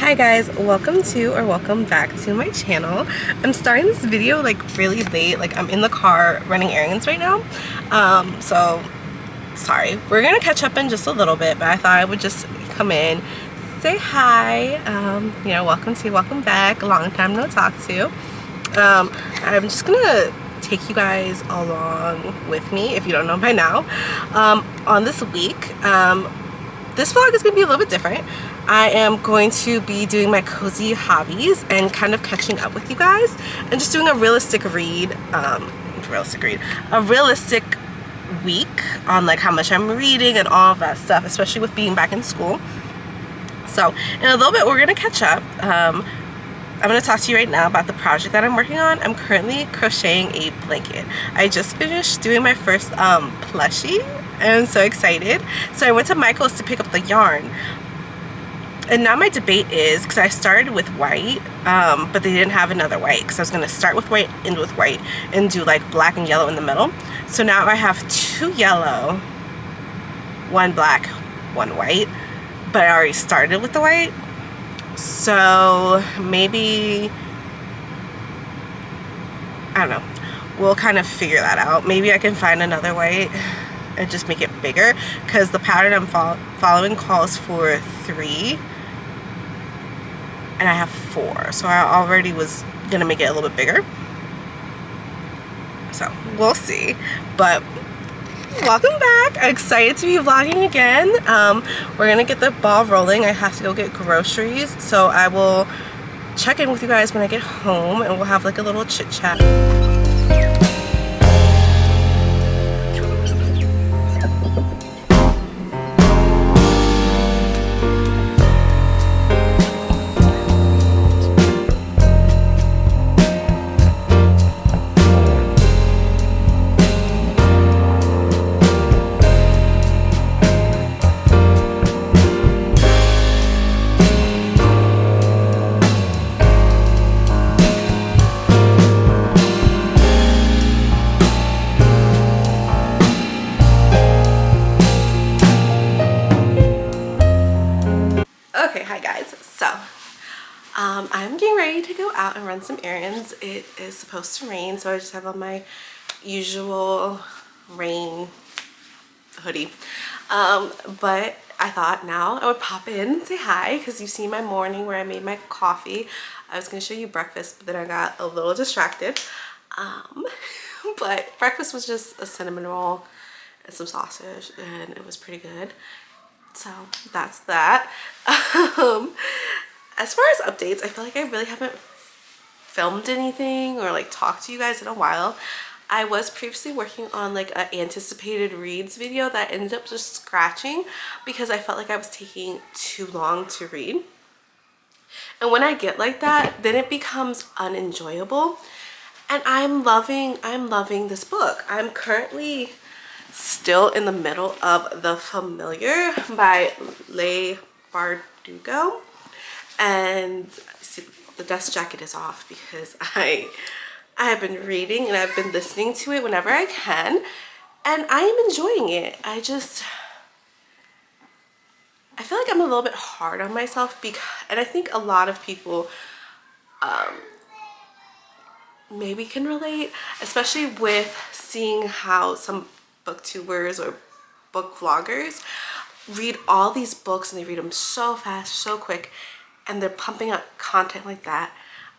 Hi guys, welcome to or welcome back to my channel. I'm starting this video like really late, like I'm in the car running errands right now. So sorry. We're gonna catch up in just a little bit, but I thought I would just come in, say hi, you know, welcome back, long time no talk to. I'm just gonna take you guys along with me, if you don't know by now, on this week. This vlog is gonna be a little bit different. I am going to be doing my cozy hobbies and kind of catching up with you guys and just doing a realistic read, a realistic week on like how much I'm reading and all of that stuff, especially with being back in school. So in a little bit we're gonna catch up. I'm gonna talk to you right now about the project that I'm working on. I'm currently crocheting a blanket. I just finished doing my first plushie and I'm so excited. So I went to Michael's to pick up the yarn. And now my debate is, because I started with white, but they didn't have another white, because I was going to start with white, end with white, and do like black and yellow in the middle. So now I have 2 yellow, 1 black, 1 white, but I already started with the white. So maybe, I don't know, we'll kind of figure that out. Maybe I can find another white and just make it bigger, because the pattern I'm following calls for 3. And I have 4, so I already was gonna make it a little bit bigger. So we'll see. But welcome back. I'm excited to be vlogging again. We're gonna get the ball rolling. I have to go get groceries, so I will check in with you guys when I get home, and we'll have like a little chit chat. Okay, hi guys. So, I'm getting ready to go out and run some errands. It is supposed to rain, so I just have on my usual rain hoodie. But I thought now I would pop in and say hi, because you've seen my morning where I made my coffee. I was going to show you breakfast, but then I got a little distracted. But breakfast was just a cinnamon roll and some sausage, and it was pretty good. So that's that. As far as updates, I feel like I really haven't filmed anything or like talked to you guys in a while. I was previously working on like an anticipated reads video that ended up just scratching because I felt like I was taking too long to read. And when I get like that, then it becomes unenjoyable. And I'm loving this book. I'm currently still in the middle of The Familiar by Leigh Bardugo, and see, the dust jacket is off because I have been reading and I've been listening to it whenever I can, and I am enjoying it. I feel like I'm a little bit hard on myself, and I think a lot of people maybe can relate, especially with seeing how some booktubers or book vloggers read all these books, and they read them so fast, so quick, and they're pumping out content like that.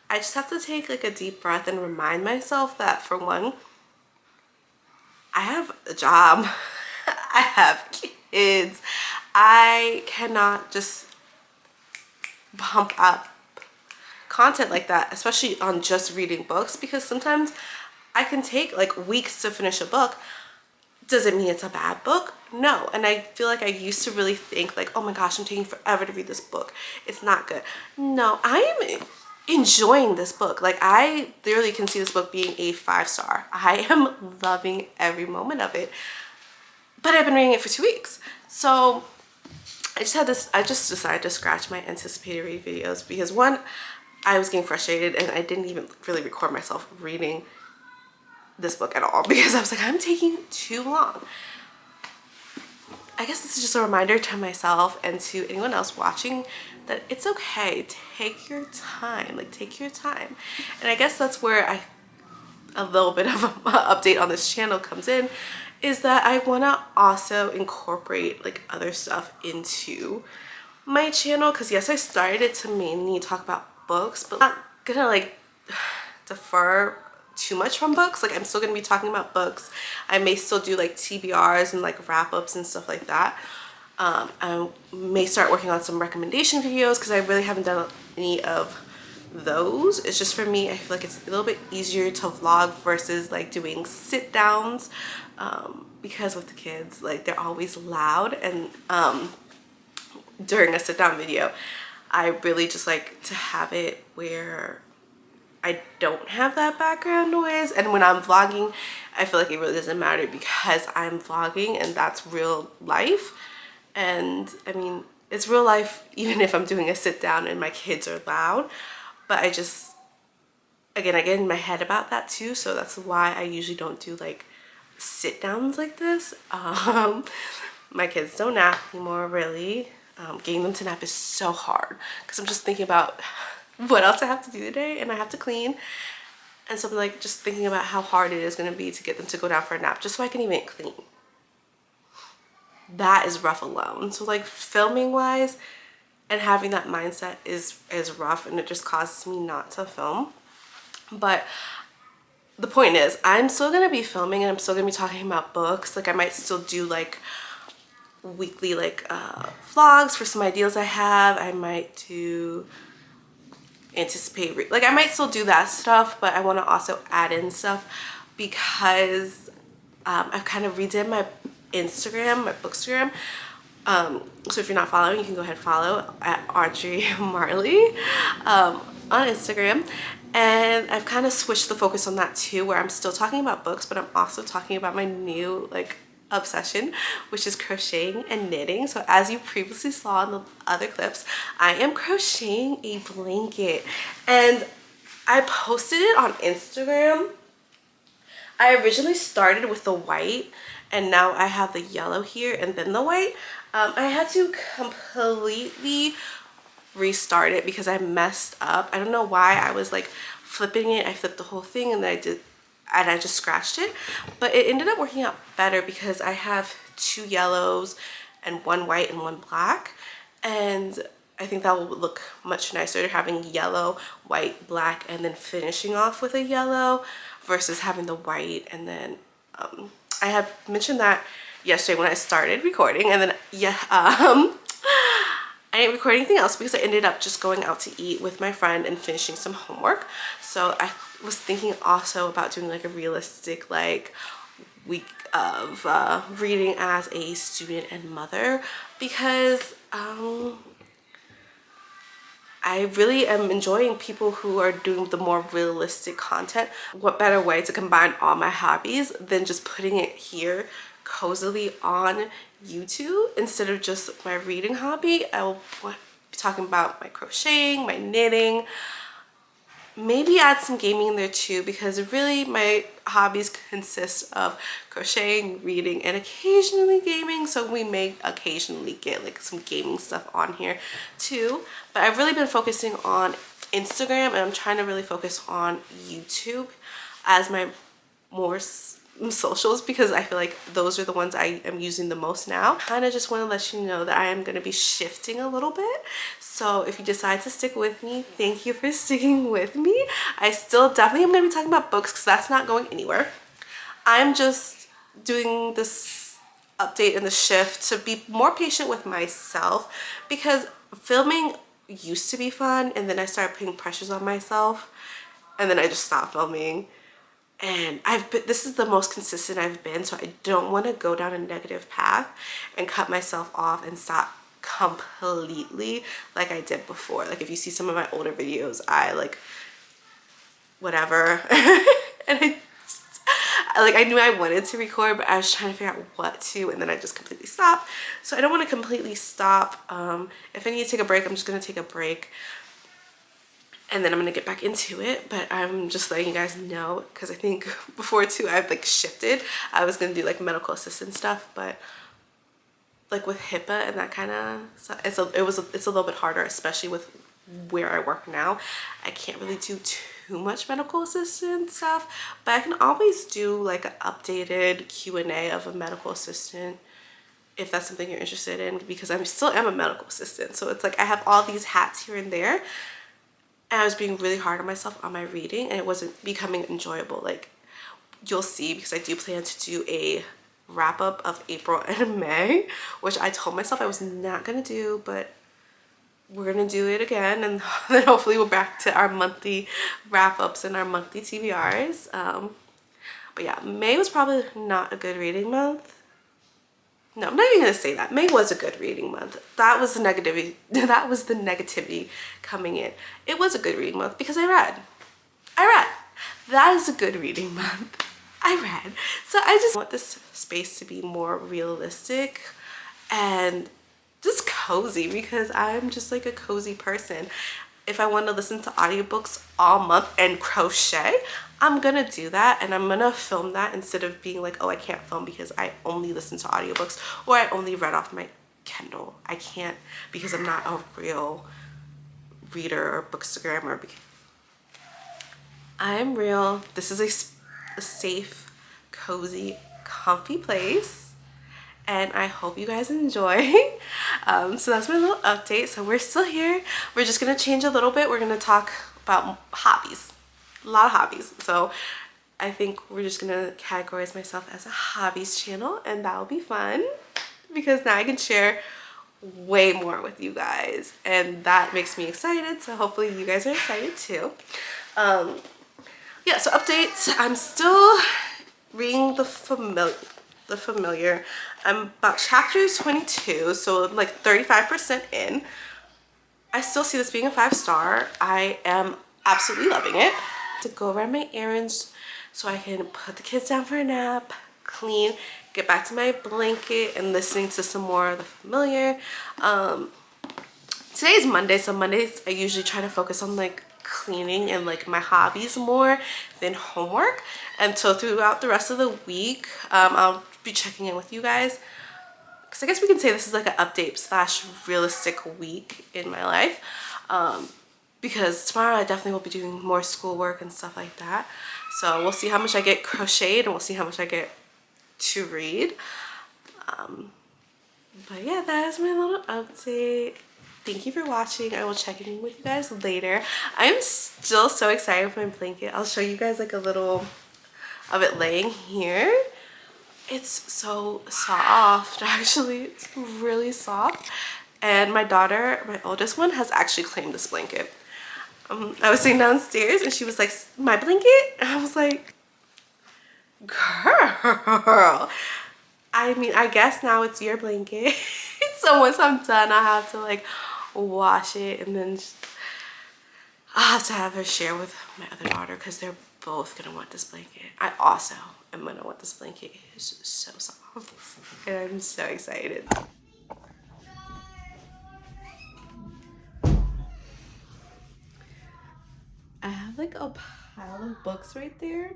I just have to take like a deep breath and remind myself that, for one, I have a job. I have kids. I cannot just pump up content like that, especially on just reading books, because sometimes I can take like weeks to finish a book. Does it mean it's a bad book? No. And I feel like I used to really think like, oh my gosh, I'm taking forever to read this book, it's not good. No, I am enjoying this book. Like, I literally can see this book being a 5-star. I am loving every moment of it. But I've been reading it for 2 weeks. So I just decided to scratch my anticipated read videos because, one, I was getting frustrated and I didn't even really record myself reading this book at all because I was like, I'm taking too long. I guess this is just a reminder to myself and to anyone else watching that it's okay. Take your time, like take your time. And I guess that's where a little bit of an update on this channel comes in, is that I want to also incorporate like other stuff into my channel. Because yes, I started it to mainly talk about books, but I'm not gonna like defer too much from books. Like I'm still gonna be talking about books. I may still do like TBRs and like wrap-ups and stuff like that. I may start working on some recommendation videos because I really haven't done any of those. It's just for me, I feel like it's a little bit easier to vlog versus like doing sit downs, because with the kids, like they're always loud, and during a sit down video I really just like to have it where I don't have that background noise. And when I'm vlogging, I feel like it really doesn't matter because I'm vlogging and that's real life. And I mean, it's real life even if I'm doing a sit down and my kids are loud. But I just, again, I get in my head about that too. So that's why I usually don't do like sit downs like this. My kids don't nap anymore, really. Getting them to nap is so hard because I'm just thinking about what else I have to do today, and I have to clean. And so I'm like just thinking about how hard it is going to be to get them to go down for a nap just so I can even clean. That is rough alone. So like filming wise and having that mindset is rough, and it just causes me not to film. But the point is, I'm still going to be filming and I'm still going to be talking about books. Like I might still do like weekly like vlogs for some ideas I have. I might do like I might still do that stuff, but I want to also add in stuff because I've kind of redid my Instagram, my bookstagram. So if you're not following, you can go ahead and follow at Audrey Marley on Instagram. And I've kind of switched the focus on that too, where I'm still talking about books, but I'm also talking about my new like obsession, which is crocheting and knitting. So as you previously saw in the other clips, I am crocheting a blanket, and I posted it on Instagram. I originally started with the white, and now I have the yellow here and then the white. I had to completely restart it because I messed up. I don't know why. I was like flipping it. I flipped the whole thing, and then I just scratched it, but it ended up working out better because I have 2 yellows and 1 white and 1 black, and I think that will look much nicer having yellow, white, black, and then finishing off with a yellow versus having the white. And then I had mentioned that yesterday when I started recording, and then yeah, I didn't record anything else because I ended up just going out to eat with my friend and finishing some homework. So I was thinking also about doing like a realistic like week of reading as a student and mother, because I really am enjoying people who are doing the more realistic content. What better way to combine all my hobbies than just putting it here cozily on YouTube instead of just my reading hobby. I will be talking about my crocheting, my knitting, maybe add some gaming in there too, because really my hobbies consist of crocheting, reading, and occasionally gaming. So we may occasionally get like some gaming stuff on here too. But I've really been focusing on Instagram, and I'm trying to really focus on YouTube as my more socials, because I feel like those are the ones I am using the most now. Kind of just want to let you know that I am going to be shifting a little bit. So if you decide to stick with me, thank you for sticking with me. I still definitely am going to be talking about books because that's not going anywhere. I'm just doing this update and the shift to be more patient with myself, because filming used to be fun, and then I started putting pressures on myself, and then I just stopped filming. And this is the most consistent I've been, so I don't want to go down a negative path and cut myself off and stop completely like I did before. Like if you see some of my older videos, I like whatever and I knew I wanted to record, but I was trying to figure out what to, and then I just completely stopped. So I don't want to completely stop. If I need to take a break, I'm just going to take a break, and then I'm gonna get back into it. But I'm just letting you guys know, because I think before too I've like shifted. I was gonna do like medical assistant stuff, but like with HIPAA and that kind of stuff, it's a little bit harder, especially with where I work now. I can't really do too much medical assistant stuff, but I can always do like an updated Q&A of a medical assistant if that's something you're interested in, because I still am a medical assistant. So it's like I have all these hats here and there, and I was being really hard on myself on my reading, and it wasn't becoming enjoyable. Like you'll see, because I do plan to do a wrap up of April and May, which I told myself I was not gonna do, but we're gonna do it again, and then hopefully we're back to our monthly wrap-ups and our monthly TBRs. But yeah, May was probably not a good reading month. No, I'm not even gonna say that. May was a good reading month. That was the negativity. That was the negativity coming in. It was a good reading month because I read. That is a good reading month. I read. So I just want this space to be more realistic and just cozy, because I'm just like a cozy person. If I want to listen to audiobooks all month and crochet, I'm gonna do that, and I'm gonna film that instead of being like, oh, I can't film because I only listen to audiobooks or I only read off my Kindle. I can't, because I'm not a real reader or bookstagrammer. I'm real. This is a safe, cozy, comfy place, and I hope you guys enjoy. So that's my little update. So we're still here. We're just gonna change a little bit. We're gonna talk about hobbies, a lot of hobbies. So I think we're just gonna categorize myself as a hobbies channel, and that'll be fun because now I can share way more with you guys, and that makes me excited. So hopefully you guys are excited too. Yeah, so updates. I'm still reading the familiar. I'm about chapter 22, so I'm like 35% in. I still see this being a 5-star. I am absolutely loving it. To go run my errands so I can put the kids down for a nap, clean, get back to my blanket, and listening to some more of the familiar. Today is Monday, so Mondays I usually try to focus on like cleaning and like my hobbies more than homework. And so throughout the rest of the week, I'll be checking in with you guys, because I guess we can say this is like an update / realistic week in my life, because tomorrow I definitely will be doing more schoolwork and stuff like that. So we'll see how much I get crocheted, and we'll see how much I get to read. But yeah, that is my little update. Thank you for watching. I will check in with you guys later. I'm still so excited for my blanket. I'll show you guys like a little of it laying here. It's so soft, actually. It's really soft. And my daughter, my oldest one, has actually claimed this blanket. I was sitting downstairs and she was like, my blanket? And I was like, girl. I mean, I guess now it's your blanket. So once I'm done, I have to like wash it, and then I'll have to have her share with my other daughter, because they're both gonna want this blanket. I also am gonna want this blanket. It's so soft, and I'm so excited. I have like a pile of books right there.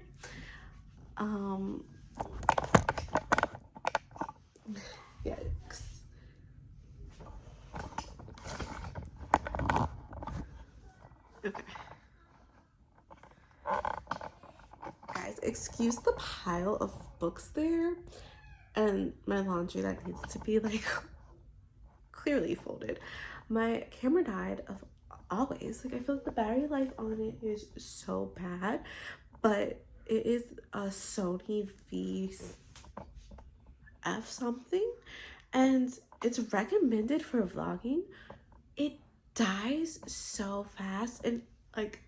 Yikes. Okay. Guys, excuse the pile of books there and my laundry that needs to be like clearly folded. My camera died of always. Like, I feel like the battery life on it is so bad, but it is a Sony VF something, and it's recommended for vlogging. It dies so fast, and like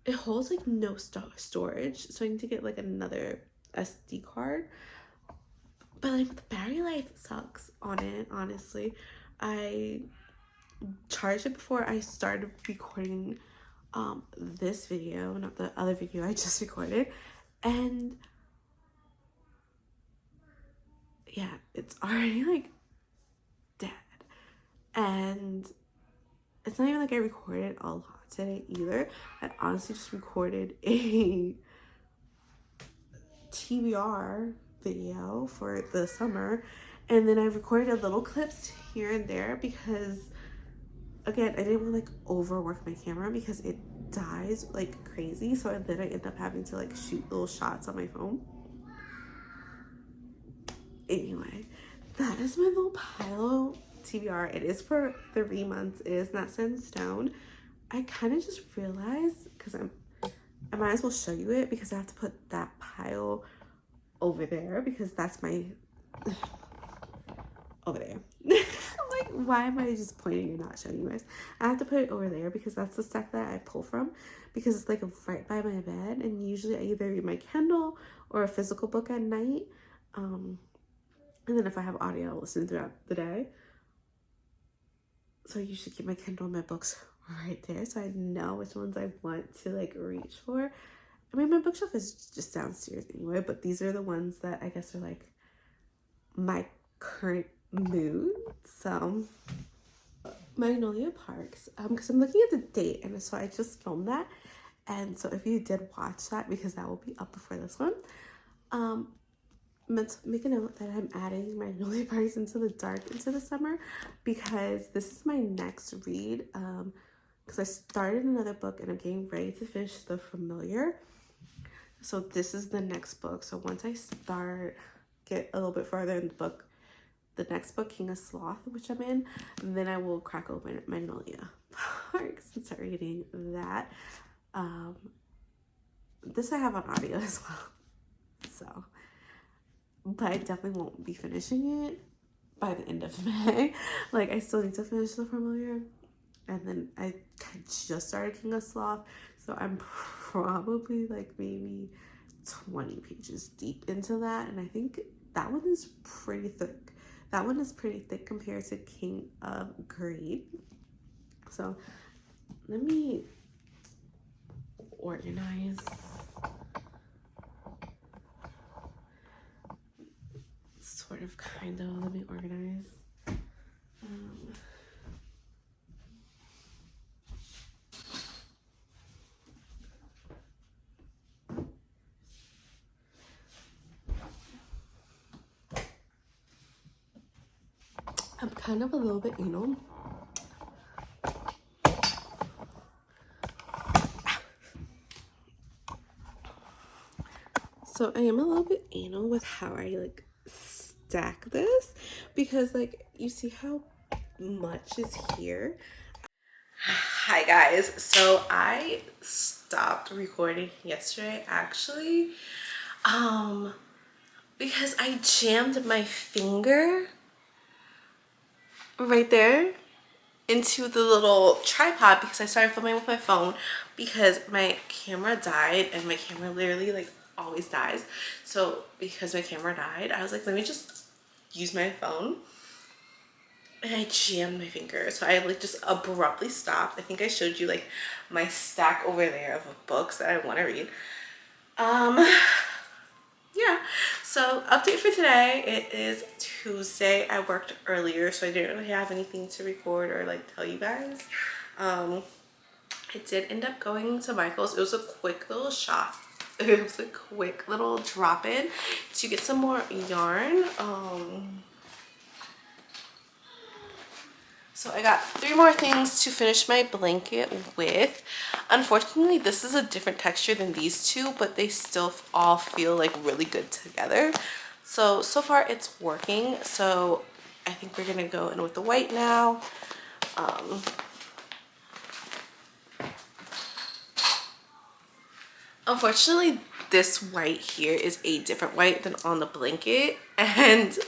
it holds like no storage, so I need to get like another SD card. But like the battery life sucks on it, honestly. I charged it before I started recording this video, not the other video I just recorded, and yeah, it's already like dead. And it's not even like I recorded a lot today either. I honestly just recorded a TBR video for the summer, And then I recorded little clips here and there because, again, I didn't want to like overwork my camera because it dies like crazy. So then I end up having to like shoot little shots on my phone. Anyway, that is my little pile TBR. It is for 3 months. It is not set in stone. I kind of just realized, because I might as well show you it because I have to put that pile over there because that's my over there. I'm like, why am I just pointing and not showing you guys? I have to put it over there because that's the stuff that I pull from, because it's like right by my bed, and usually I either read my Kindle or a physical book at night. And then if I have audio, I'll listen throughout the day. So I usually keep my Kindle and my books right there so I know which ones I want to like reach for. I mean, my bookshelf is just downstairs anyway, but these are the ones that I guess are like my current mood. So Magnolia Parks, because I'm looking at the date, and so I just filmed that. And so if you did watch that, because that will be up before this one, meant to make a note that I'm adding Magnolia Parks into the dark into the summer, because this is my next read. Because I started another book and I'm getting ready to finish The Familiar. So this is the next book. So once I get a little bit further in the book, the next book, King of Sloth, which I'm in, then I will crack open Magnolia Parks and start reading that. This I have on audio as well. So, but I definitely won't be finishing it by the end of May. Like, I still need to finish The Familiar. And then I just started King of Sloth. So I'm probably like maybe 20 pages deep into that. And I think that one is pretty thick. That one is pretty thick compared to King of Greed. So let me organize. Sort of, kind of. Let me organize. I'm kind of a little bit anal. So I am a little bit anal with how I like stack this, because like you see how much is here. Hi guys, so I stopped recording yesterday actually because I jammed my finger right there into the little tripod because I started filming with my phone because my camera died, and my camera literally like always dies. So because my camera died, I was like, let me just use my phone, and I jammed my finger. So I like just abruptly stopped. I think I showed you like my stack over there of books that I want to read. Yeah, so update for today. It is Tuesday. I worked earlier, so I didn't really have anything to record or like tell you guys. I did end up going to Michael's. It was a quick little shop. It was a quick little drop in to get some more yarn. So I got 3 more things to finish my blanket with. Unfortunately, this is a different texture than these two, but they still all feel like really good together. So far it's working. So I think we're gonna go in with the white now. Unfortunately, this white here is a different white than on the blanket, and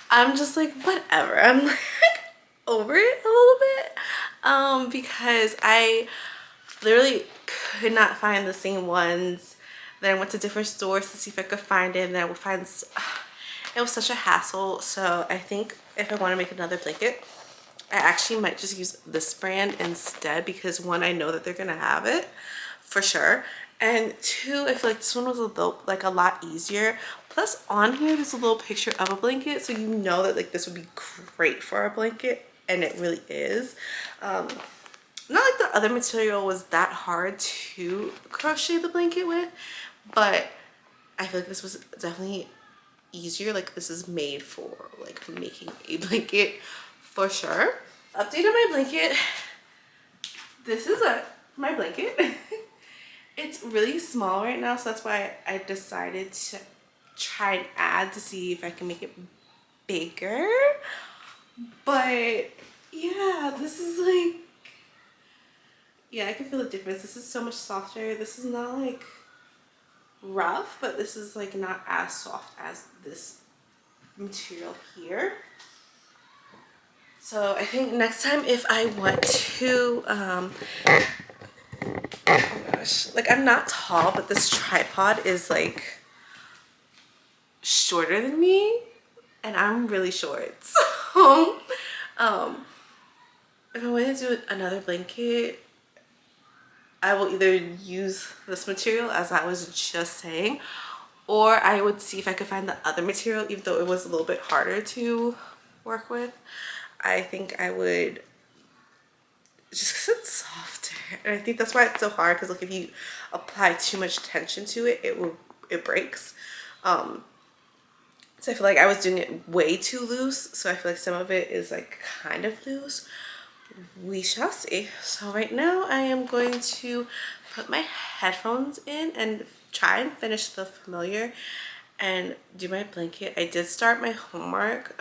I'm just like, whatever. I'm like over it a little bit, because I literally could not find the same ones. Then I went to different stores to see if I could find it, and then I would find it was such a hassle. So I think if I want to make another blanket, I actually might just use this brand instead, because 1, I know that they're gonna have it for sure, and 2, I feel like this one was a lot easier. Plus on here there's a little picture of a blanket, so you know that like this would be great for a blanket, and it really is. Not like the other material was that hard to crochet the blanket with, but I feel like this was definitely easier. Like this is made for like making a blanket for sure. Update on my blanket. This is my blanket. It's really small right now, so that's why I decided to try and add to see if I can make it bigger. But yeah, this is like, yeah, I can feel the difference. This is so much softer. This is not like rough, but this is like not as soft as this material here. So I think next time if I want to oh gosh, like I'm not tall, but this tripod is like shorter than me and I'm really short. So if I want to do another blanket, I will either use this material as I was just saying, or I would see if I could find the other material, even though it was a little bit harder to work with. I think I would, just because it's softer, and I think that's why it's so hard, because like if you apply too much tension to it, it breaks. So I feel like I was doing it way too loose, so I feel like some of it is like kind of loose. We shall see. So right now I am going to put my headphones in and try and finish the familiar and do my blanket. I did start my homework,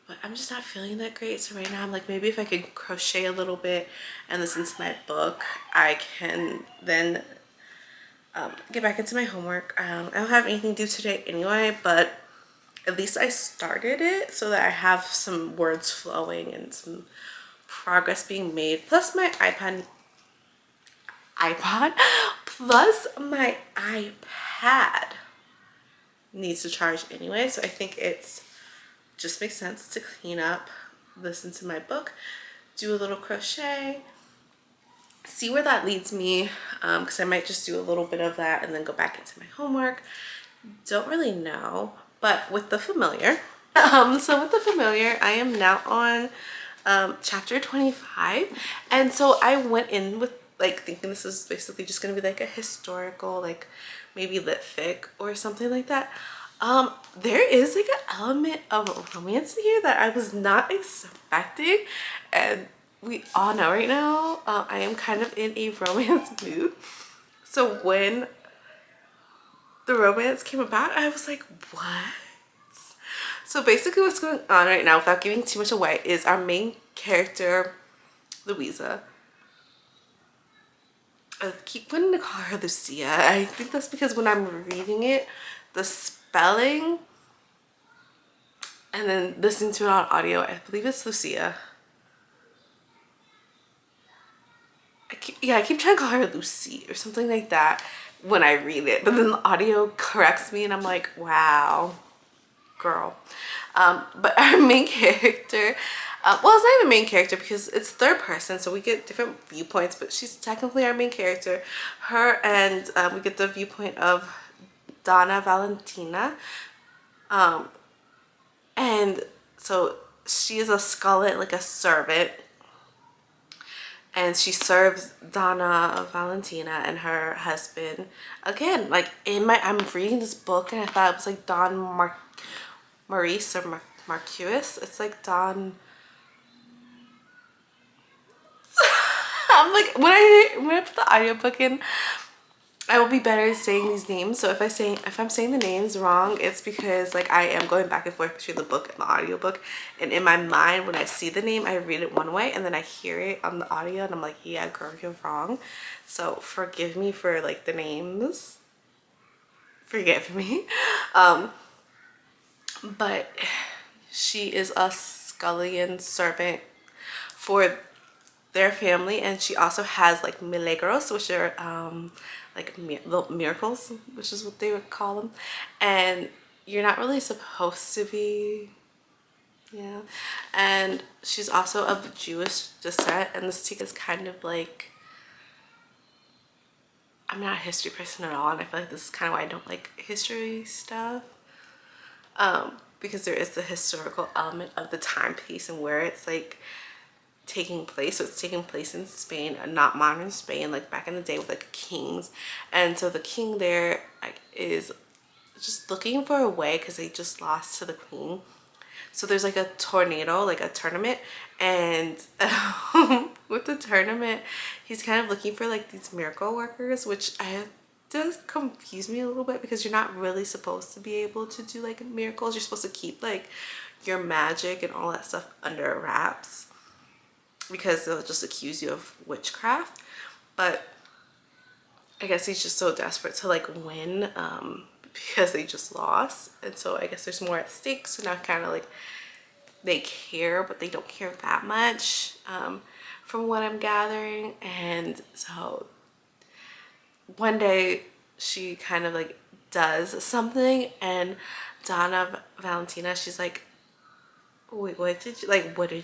but I'm just not feeling that great. So right now I'm like, maybe if I could crochet a little bit and listen to my book, I can then get back into my homework. I don't have anything due today anyway, but at least I started it so that I have some words flowing and some progress being made. Plus my plus my iPad needs to charge anyway, so I think it's just makes sense to clean up, listen to my book, do a little crochet, see where that leads me, because I might just do a little bit of that and then go back into my homework. Don't really know, but with the familiar, so with the familiar, I am now on chapter 25, and so I went in with like thinking this is basically just gonna be like a historical, like maybe lit fic or something like that. There is like an element of romance in here that I was not expecting, and we all know right now I am kind of in a romance mood. So when the romance came about, I was like, what? So basically what's going on right now, without giving too much away, is our main character, Louisa. I keep wanting to call her Lucia. I think that's because when I'm reading it, the spelling and then listening to it on audio, I believe it's Lucia. I keep trying to call her Lucy or something like that when I read it, but then the audio corrects me and I'm like, wow, girl. But our main character, well, it's not even main character because it's third person, so we get different viewpoints, but she's technically our main character. Her and we get the viewpoint of Donna Valentina. And so she is a scullet, like a servant, and she serves Donna Valentina and her husband. Again, like I'm reading this book and I thought it was like Don Maurice or Marquis. It's like Don. I'm like, when I put the audiobook in, I will be better at saying these names. So if I'm saying the names wrong, it's because like I am going back and forth between the book and the audiobook. And in my mind, when I see the name, I read it one way and then I hear it on the audio and I'm like, yeah, girl, you're wrong. So forgive me for like the names. Forgive me. But she is a scullion servant for their family, and she also has like milagros, which are like little miracles, which is what they would call them, and you're not really supposed to be, yeah. And she's also of Jewish descent, and this is kind of like, I'm not a history person at all, and I feel like this is kind of why I don't like history stuff, because there is the historical element of the timepiece and where it's like taking place. So it's taking place in Spain, not modern Spain, like back in the day with like kings. And so the king there like is just looking for a way because they just lost to the Queen. So there's like a tornado, like a tournament, and with the tournament, he's kind of looking for like these miracle workers, which does confuse me a little bit because you're not really supposed to be able to do like miracles. You're supposed to keep like your magic and all that stuff under wraps because they'll just accuse you of witchcraft. But I guess he's just so desperate to like win because they just lost, and so I guess there's more at stake. So now kind of like they care, but they don't care that much from what I'm gathering. And so one day she kind of like does something, and Donna Valentina, she's like, wait, what did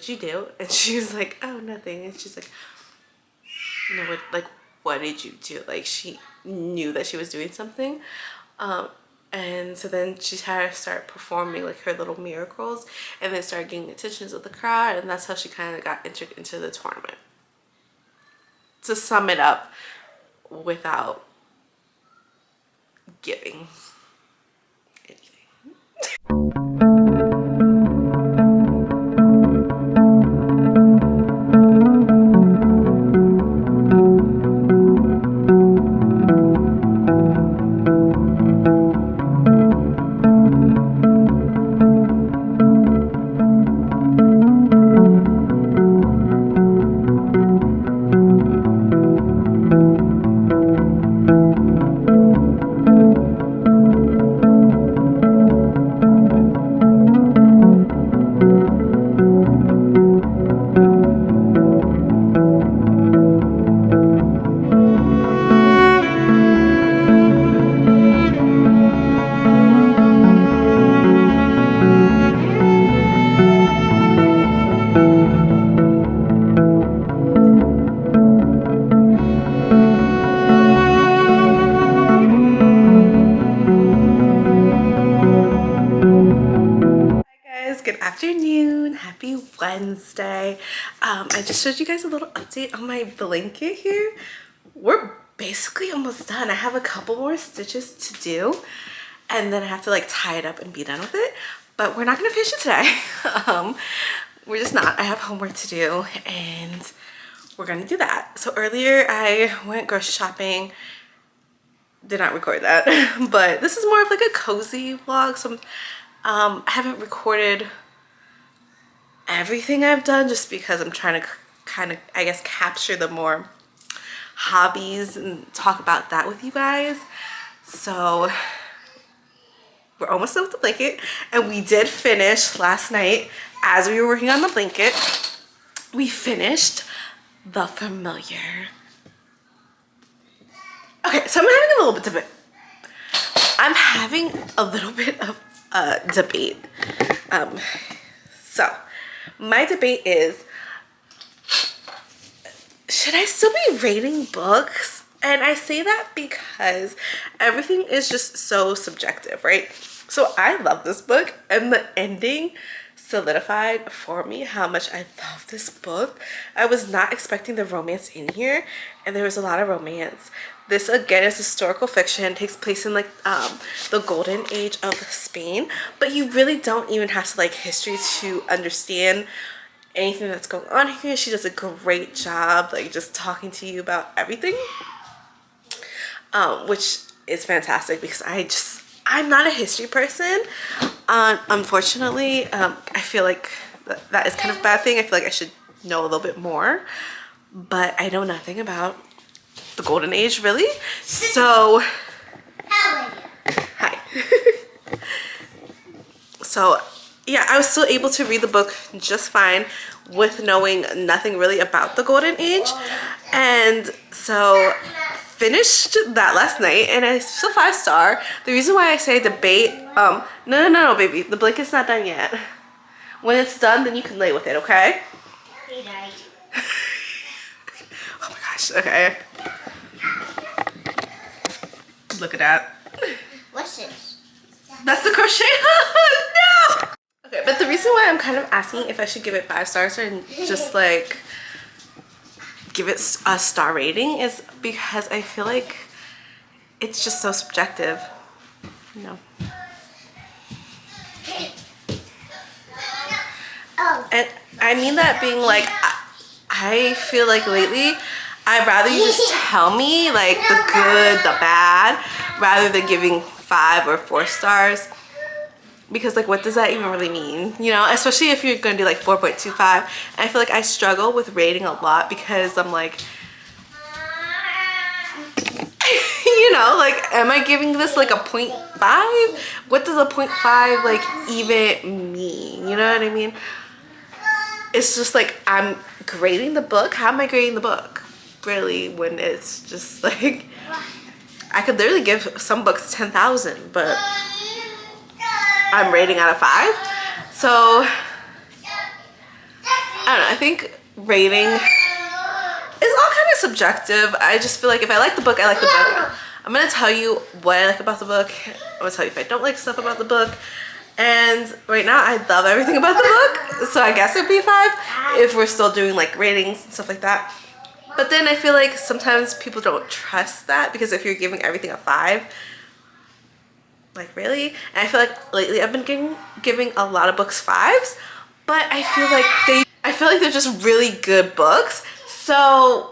you do? And she's like, oh, nothing. And she's like, no, what did you do? Like, she knew that she was doing something. And so then she had to start performing like her little miracles, and then started getting the attentions of the crowd, and that's how she kind of got entered into the tournament. To sum it up without giving anything. Good afternoon, happy Wednesday. I just showed you guys a little update on my blanket here. We're basically almost done. I have a couple more stitches to do, and then I have to like tie it up and be done with it, but we're not gonna finish it today. We're just not. I have homework to do, and we're gonna do that. So earlier I went grocery shopping. Did not record that, but this is more of like a cozy vlog. So I haven't recorded everything I've done just because I'm trying to kind of, I guess, capture the more hobbies and talk about that with you guys. So we're almost done with the blanket, and we did finish last night as we were working on the blanket. We finished the Familiar. Okay, so I'm having a little bit of a debate. So my debate is, should I still be rating books? And I say that because everything is just so subjective, right? So I love this book, and the ending solidified for me how much I love this book. I was not expecting the romance in here, and there was a lot of romance. This again is historical fiction. It takes place in like the golden age of Spain, but you really don't even have to like history to understand anything that's going on here. She does a great job like just talking to you about everything, which is fantastic because I'm not a history person. Unfortunately, I feel like that is kind of a bad thing. I feel like I should know a little bit more, but I know nothing about the golden age really. So hi. So yeah, I was still able to read the book just fine with knowing nothing really about the golden age. And so finished that last night, and it's still 5-star. The reason why I say debate, no, baby, the blanket's not done yet. When it's done, then you can lay with it, okay? Oh my gosh, okay. Look at that. What's this? That's the crochet hook. No. Okay, but the reason why I'm kind of asking if I should give it 5 stars or just like give it a star rating is because I feel like it's just so subjective. No. Oh. And I mean that being like, I feel like lately, I'd rather you just tell me like the good, the bad, rather than giving 5 or 4 stars. Because like, what does that even really mean? You know, especially if you're gonna do like 4.25. And I feel like I struggle with rating a lot because I'm like, you know, like, am I giving this like a 0.5? What does a 0.5 like even mean? You know what I mean? It's just like, I'm grading the book. How am I grading the book? Really, when it's just like, I could literally give some books 10,000, but I'm rating out of 5. So, I don't know. I think rating is all kind of subjective. I just feel like if I like the book, I like the book. I'm going to tell you what I like about the book. I'm going to tell you if I don't like stuff about the book. And right now I love everything about the book, so I guess it'd be 5 if we're still doing like ratings and stuff like that. But then I feel like sometimes people don't trust that, because if you're giving everything a 5, like really? And I feel like lately I've been giving a lot of books 5s, but I feel like they're just really good books. So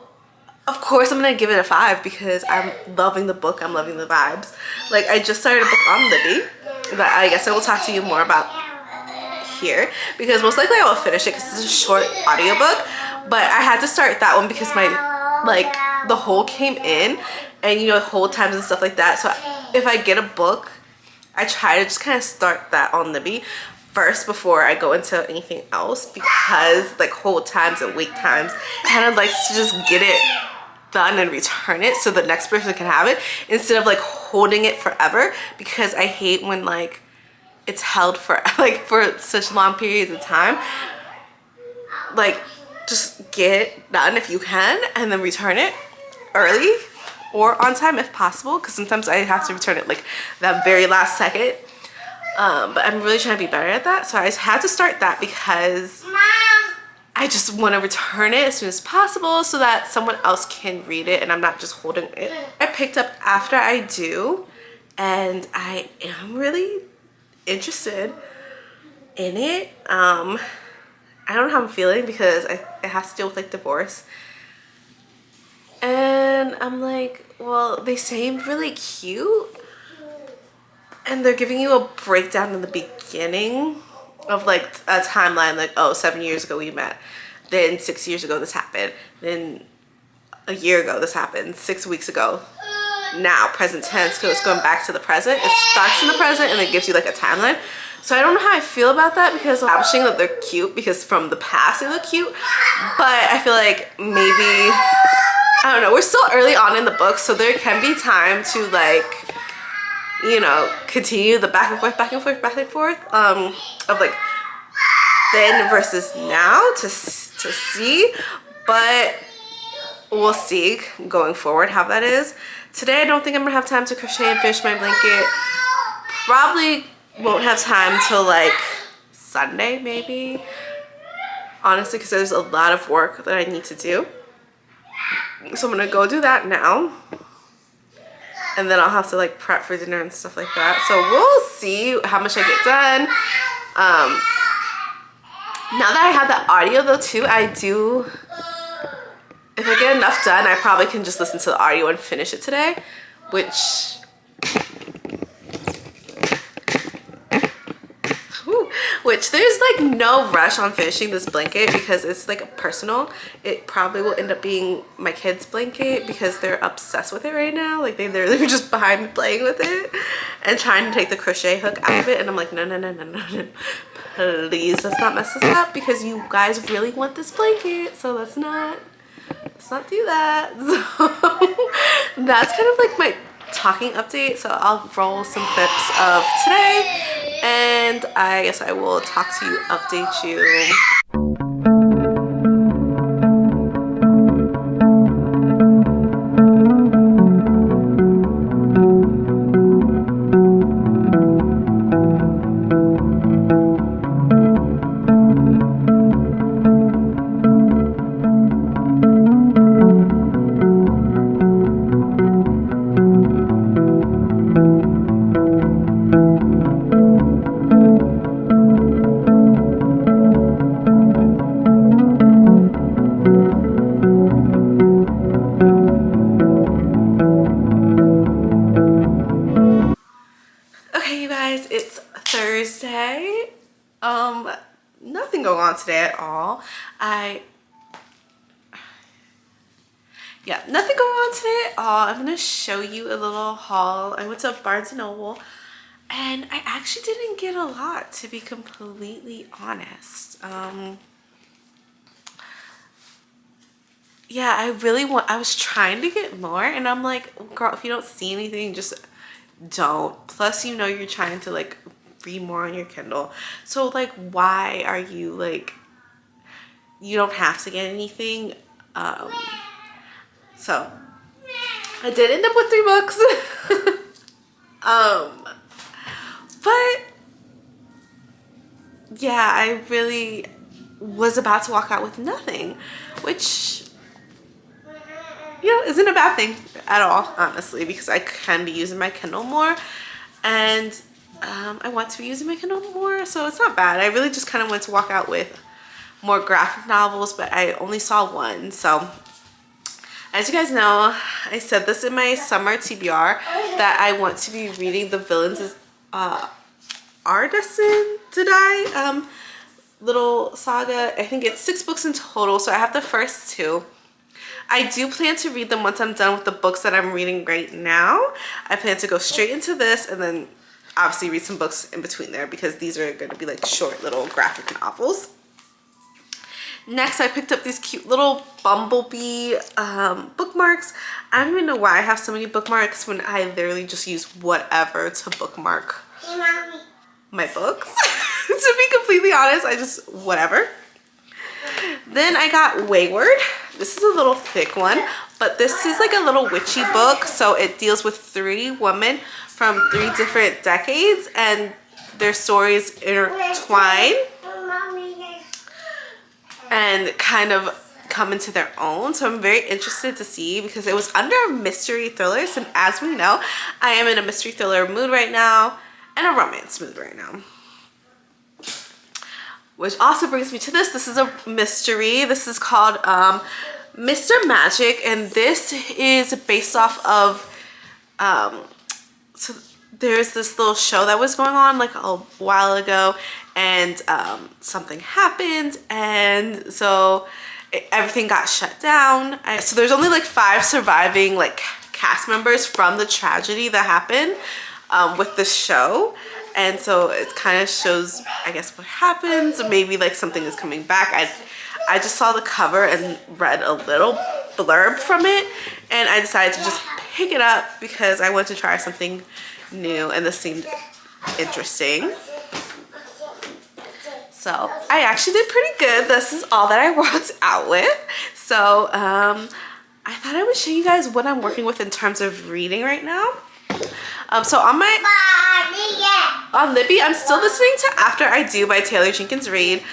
of course I'm gonna give it a 5 because I'm loving the book, I'm loving the vibes. Like, I just started a book on Libby that I guess I will talk to you more about here, because most likely I will finish it because it's a short audiobook. But I had to start that one because my, like, the hole came in, and you know, hold times and stuff like that. So if I get a book, I try to just kind of start that on Libby first before I go into anything else, because like hold times and wait times kind of likes to just get it done and return it so the next person can have it, instead of like holding it forever, because I hate when like it's held for like for such long periods of time. Like, just get it done if you can, and then return it early or on time if possible, because sometimes I have to return it like that very last second. But I'm really trying to be better at that, so I just had to start that because I just want to return it as soon as possible so that someone else can read it and I'm not just holding it. I picked up After I Do, and I am really interested in it. I don't know how I'm feeling because it has to deal with like divorce, and I'm like, well, they seem really cute, and they're giving you a breakdown in the beginning of like a timeline, like, oh, 7 years ago we met, then 6 years ago this happened, then a year ago this happened, 6 weeks ago, now present tense, because it's going back to the present. It starts in the present and it gives you like a timeline. So I don't know how I feel about that, because establishing that they're cute because from the past they look cute, but I feel like maybe, I don't know, we're still early on in the book, so there can be time to like, you know, continue the back and forth, back and forth, back and forth, of like then versus now to see. But we'll see going forward how that is. Today I don't think I'm gonna have time to crochet and finish my blanket. Probably won't have time till like Sunday maybe, honestly, because there's a lot of work that I need to do. So I'm gonna go do that now, and then I'll have to like prep for dinner and stuff like that. So we'll see how much I get done. Now that I have the audio though too, if I get enough done, I probably can just listen to the audio and finish it today, which there's like no rush on finishing this blanket because it's like personal. It probably will end up being my kids' blanket because they're obsessed with it right now. Like, they literally were just behind me playing with it and trying to take the crochet hook out of it, and I'm like, no, please, let's not mess this up, because you guys really want this blanket, so let's not do that. So that's kind of like my talking update. So I'll roll some clips of today, and I guess I will talk to you, update you. It's Thursday. Nothing going on today at all. Nothing going on today at all. I'm gonna show you a little haul. I went to Barnes & Noble and I actually didn't get a lot, to be completely honest. Yeah, I was trying to get more and I'm like, girl, if you don't see anything, just don't. Plus, you know, you're trying to like read more on your Kindle. So like, why are you like, you don't have to get anything. So I did end up with 3 books. But yeah, I really was about to walk out with nothing, which, you know, isn't a bad thing at all, honestly, because I can be using my Kindle more, and I want to be using my Kindle more, so it's not bad. I really just kind of went to walk out with more graphic novels, but I only saw one. So as you guys know, I said this in my summer TBR that I want to be reading The Villains Are Destined to Die little saga. I think it's 6 books in total, so I have the first 2. I do plan to read them once I'm done with the books that I'm reading right now. I plan to go straight into this and then obviously read some books in between there, because these are going to be like short little graphic novels. Next, I picked up these cute little bumblebee bookmarks. I don't even know why I have so many bookmarks when I literally just use whatever to bookmark my books. To be completely honest, I just whatever. Then I got Wayward. This is a little thick one, but this is like a little witchy book. So it deals with 3 women from 3 different decades and their stories intertwine and kind of come into their own. So I'm very interested to see, because it was under mystery thrillers, and as we know, I am in a mystery thriller mood right now and a romance mood right now. Which also brings me to this. This is a mystery. This is called Mr. Magic, and this is based off of so there's this little show that was going on like a while ago, and something happened, and so everything got shut down. So there's only like 5 surviving like cast members from the tragedy that happened with the show. And so it kind of shows, I guess, what happens, or maybe like something is coming back. I just saw the cover and read a little blurb from it, and I decided to just pick it up because I wanted to try something new, and this seemed interesting. So I actually did pretty good. This is all that I walked out with. So I thought I would show you guys what I'm working with in terms of reading right now. So on Libby, I'm still listening to After I Do by Taylor Jenkins Reid.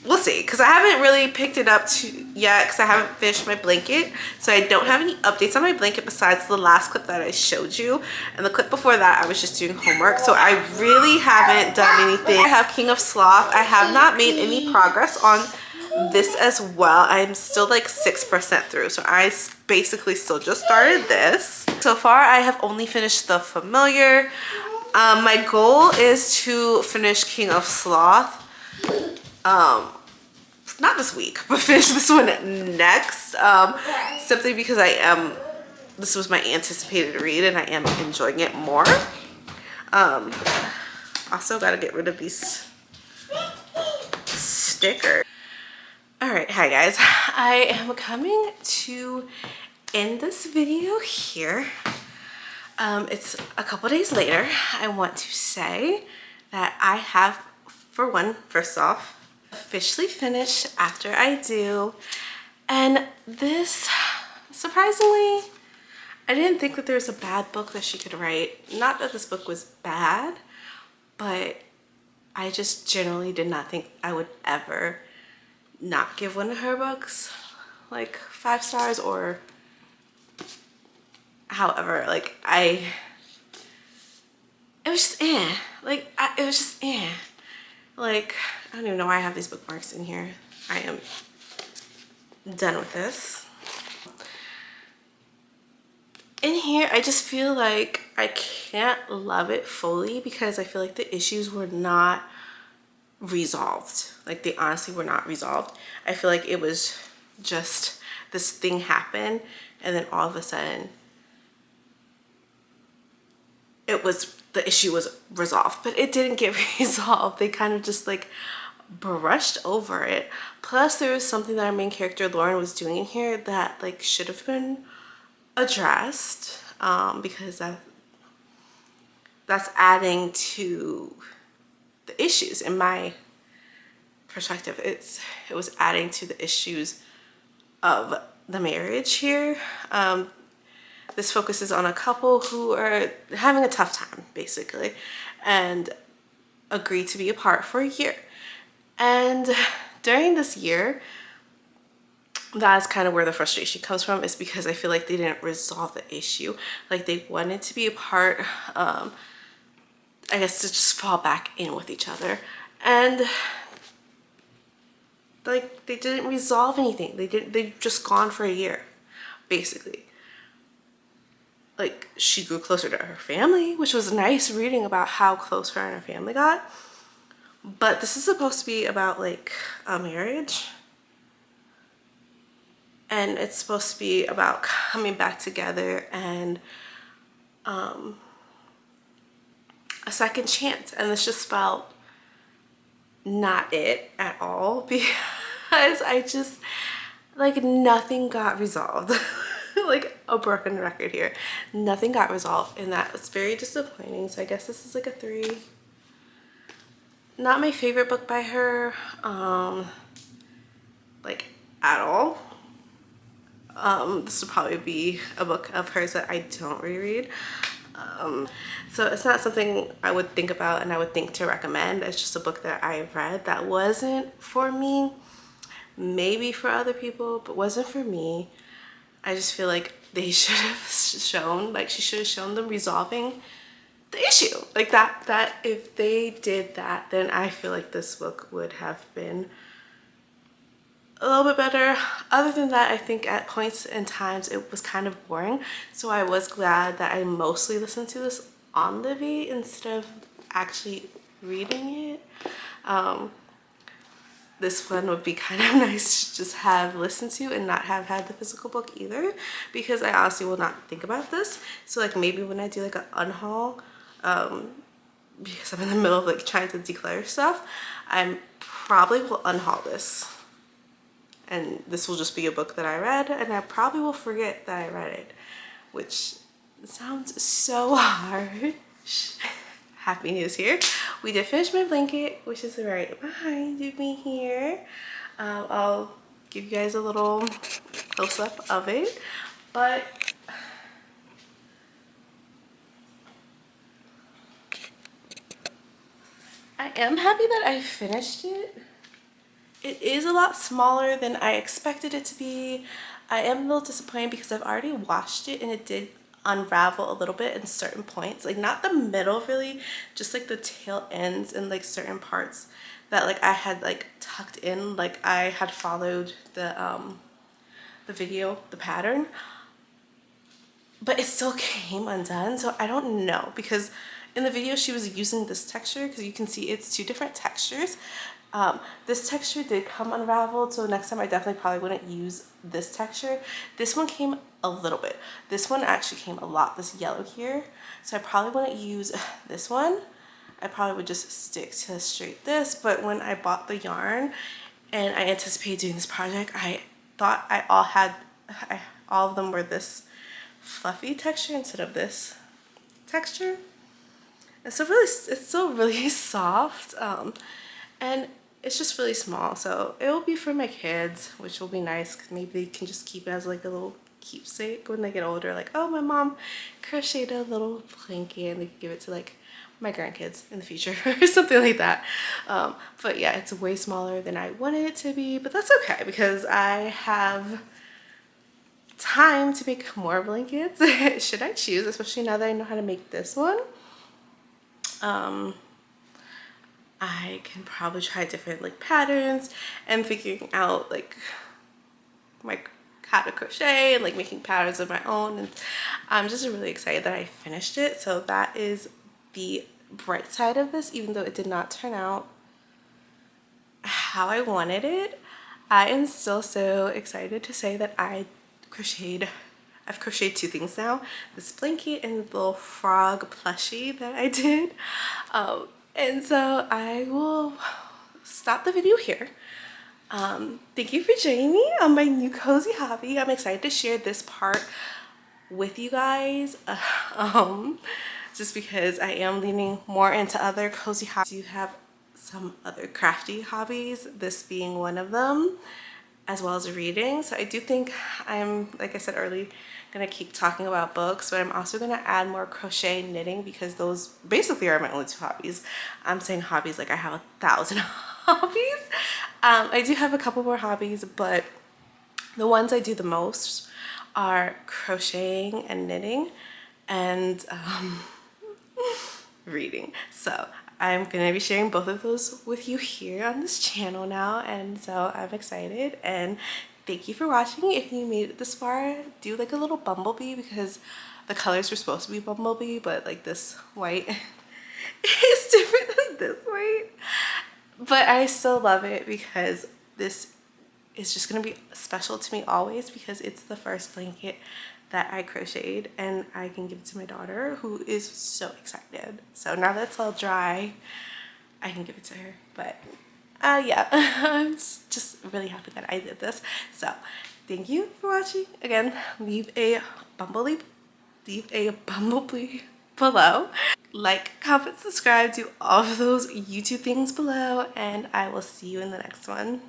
We'll see, because I haven't really picked it up yet, because I haven't finished my blanket. So I don't have any updates on my blanket besides the last clip that I showed you. And the clip before that, I was just doing homework. So I really haven't done anything. I have King of Sloth. I have not made any progress on this as well. I'm still like 6% through. So I basically still just started this. So far, I have only finished The Familiar. My goal is to finish King of Sloth. Not this week, but finish this one next, simply because this was my anticipated read and I am enjoying it more. Also gotta get rid of these stickers. All right, hi guys, I am coming to end this video here. It's a couple days later. I want to say that I have, for one, first off, officially finished After I Do, and this, surprisingly, I didn't think that there was a bad book that she could write. Not that this book was bad, but I just generally did not think I would ever not give one of her books like 5 stars, or however, like it was just like it was just like, I don't even know why I have these bookmarks in here. I am done with this. in here, I just feel like I can't love it fully because I feel like the issues were not resolved. Like they honestly were not resolved. I feel like it was just this thing happened and then all of a sudden the issue was resolved, but it didn't get resolved. They kind of just like brushed over it. Plus there was something that our main character Lauren was doing in here that like should have been addressed, because that's adding to the issues in my perspective. It was adding to the issues of the marriage here. This focuses on a couple who are having a tough time basically and agree to be apart for a year. And during this year, that's kind of where the frustration comes from, is because I feel like they didn't resolve the issue. Like they wanted to be apart, I guess to just fall back in with each other. And like they didn't resolve anything. They've just gone for a year, basically. Like she grew closer to her family, which was nice reading about how close her and her family got. But this is supposed to be about like a marriage. And it's supposed to be about coming back together and a second chance. And this just felt not it at all, because I just, like, nothing got resolved. Like a broken record here. Nothing got resolved, and that was very disappointing. So I guess this is like a 3. Not my favorite book by her, like at all. This would probably be a book of hers that I don't reread. So it's not something I would think about and I would think to recommend. It's just a book that I read that wasn't for me. Maybe for other people, but wasn't for me. I just feel like they should have shown, like she should have shown them resolving the issue. Like that if they did that, then I feel like this book would have been a little bit better. Other than that, I think at points and times it was kind of boring. So I was glad that I mostly listened to this on Livy instead of actually reading it. This one would be kind of nice to just have listened to and not have had the physical book either, because I honestly will not think about this. So like maybe when I do like an unhaul, because I'm in the middle of like trying to declutter stuff, I probably will unhaul this. And this will just be a book that I read, and I probably will forget that I read it, which sounds so harsh. Happy news here. We did finish my blanket, which is right behind me here. I'll give you guys a little close-up of it, but I am happy that I finished it. It is a lot smaller than I expected it to be. I am a little disappointed because I've already washed it and it did unravel a little bit in certain points, like not the middle really, just like the tail ends and like certain parts that like I had like tucked in, like I had followed the video, the pattern, but it still came undone. So I don't know, because in the video she was using this texture, because you can see it's 2 different textures. This texture did come unraveled, so next time I definitely probably wouldn't use this texture. This one came a little bit. This one actually came a lot, this yellow here. So I probably wouldn't use this one. I probably would just stick to straight this. But when I bought the yarn and I anticipated doing this project, I thought all of them were this fluffy texture instead of this texture. It's still really soft, and it's just really small. So it will be for my kids, which will be nice because maybe they can just keep it as like a little keepsake when they get older. Like, oh, my mom crocheted a little blanket, and they can give it to like my grandkids in the future or something like that. But yeah, it's way smaller than I wanted it to be, but that's okay because I have time to make more blankets should I choose, especially now that I know how to make this one. I can probably try different like patterns and figuring out like my how to crochet and like making patterns of my own, and I'm just really excited that I finished it. So that is the bright side of this, even though it did not turn out how I wanted it. I am still so excited to say that I've crocheted 2 things now, this blanket and the little frog plushie that I did. And so I will stop the video here. Thank you for joining me on my new cozy hobby. I'm excited to share this part with you guys, just because I am leaning more into other cozy hobbies. You have some other crafty hobbies, this being one of them, as well as reading. So I do think I'm, like I said earlier, gonna keep talking about books, but I'm also gonna add more crochet and knitting because those basically are my only 2 hobbies. I'm saying hobbies like I have 1,000 hobbies. I do have a couple more hobbies, but the ones I do the most are crocheting and knitting and reading. So I'm gonna be sharing both of those with you here on this channel now, and so I'm excited, and thank you for watching. If you made it this far, do like a little bumblebee because the colors were supposed to be bumblebee, but like this white is different than this white. But I still love it because this is just gonna be special to me always because it's the first blanket that I crocheted, and I can give it to my daughter who is so excited. So now that it's all dry, I can give it to her. But yeah, I'm just really happy that I did this. So thank you for watching. Again, leave a bumblebee below. Like, comment, subscribe, do all of those YouTube things below, and I will see you in the next one.